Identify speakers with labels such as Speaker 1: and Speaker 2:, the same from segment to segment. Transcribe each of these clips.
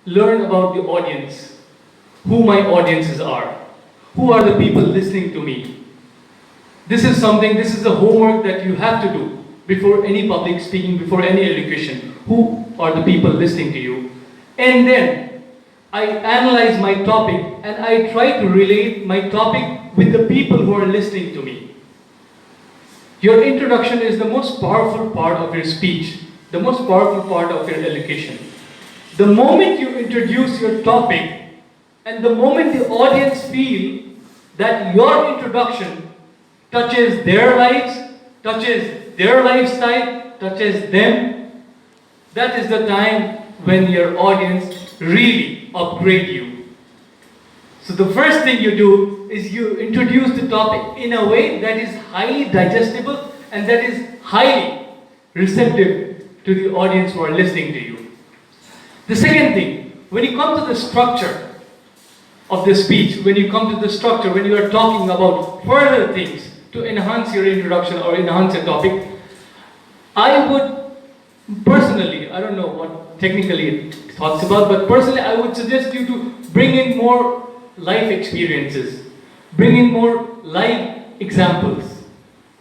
Speaker 1: learn about the audience, who my audiences are, who are the people listening to me. This is a homework that you have to do before any public speaking, before any elocution. Who are the people listening to you? And then I analyze my topic and I try to relate my topic with the people who are listening to me. Your introduction is the most powerful part of your speech, the most powerful part of your elocution. The moment you introduce your topic and the moment the audience feel that your introduction touches their lives, touches their lifestyle, touches them, that is the time when your audience really upgrade you. So the first thing you do is you introduce the topic in a way that is highly digestible and that is highly receptive to the audience who are listening to you. The second thing, when you come to the structure of the speech, when you are talking about further things to enhance your introduction or enhance your topic, I would personally, I don't know what technically it talks about, but personally I would suggest you to bring in more life experiences, bring in more live examples,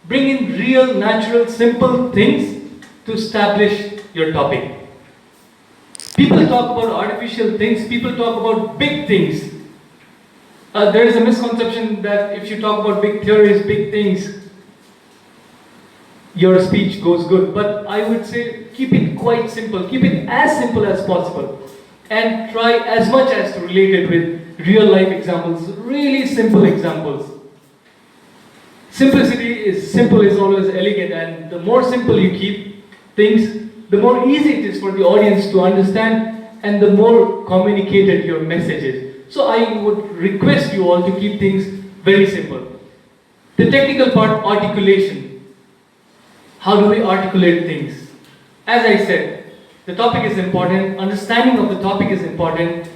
Speaker 1: bring in real, natural, simple things to establish your topic. People talk about artificial things, people talk about big things. There is a misconception that if you talk about big theories, big things, your speech goes good. But I would say keep it quite simple, keep it as simple as possible, and try as much as to relate it with real life examples, really simple examples. Simplicity is simple is always elegant, and the more simple you keep things, the more easy it is for the audience to understand and the more communicated your message is. So I would request you all to keep things very simple. The technical part, articulation. How do we articulate things? As I said, the topic is important, understanding of the topic is important,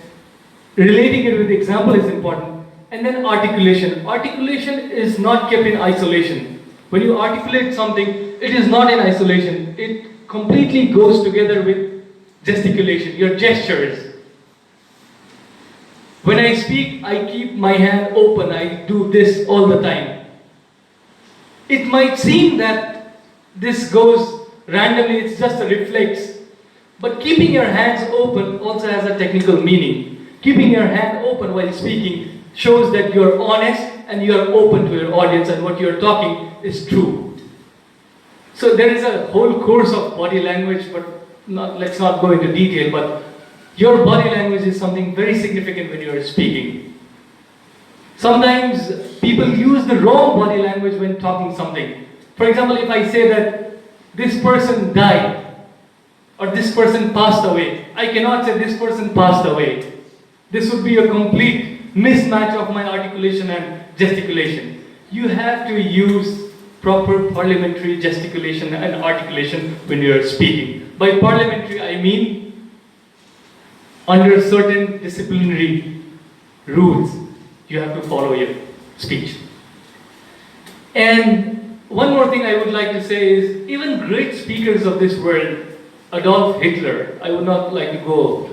Speaker 1: relating it with the example is important, and then articulation. Articulation is not kept in isolation. When you articulate something, it is not in isolation. It completely goes together with gesticulation, your gestures. When I speak, I keep my hand open. I do this all the time. It might seem that this goes randomly, it's just a reflex. But keeping your hands open also has a technical meaning. Keeping your hand open while speaking shows that you're honest and you're open to your audience and what you're talking is true. So there is a whole course of body language, but let's not go into detail, but your body language is something very significant when you are speaking. Sometimes people use the wrong body language when talking something. For example, if I say that this person died or this person passed away, I cannot say this person passed away. This would be a complete mismatch of my articulation and gesticulation. You have to use proper parliamentary gesticulation and articulation when you are speaking. By parliamentary, I mean under certain disciplinary rules, you have to follow your speech. And one more thing I would like to say is, even great speakers of this world, Adolf Hitler, I would not like to go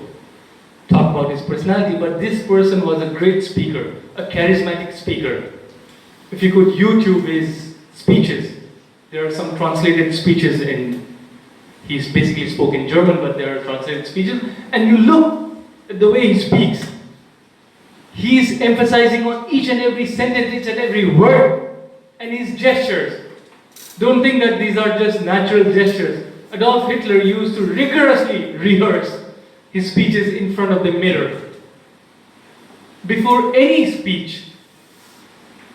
Speaker 1: talk about his personality, but this person was a great speaker, a charismatic speaker. If you could YouTube his speeches, there are some translated speeches he's basically spoke in German, but there are translated speeches, and you look at the way he speaks. He's emphasizing on each and every sentence, each and every word, and his gestures. Don't think that these are just natural gestures. Adolf Hitler used to rigorously rehearse his speeches in front of the mirror. Before any speech,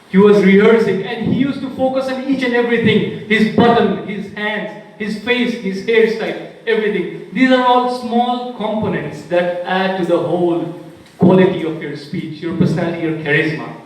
Speaker 1: he was rehearsing, and he used to focus on each and everything. His button, his hands, his face, his hairstyle, everything. These are all small components that add to the whole quality of your speech, your personality, your charisma.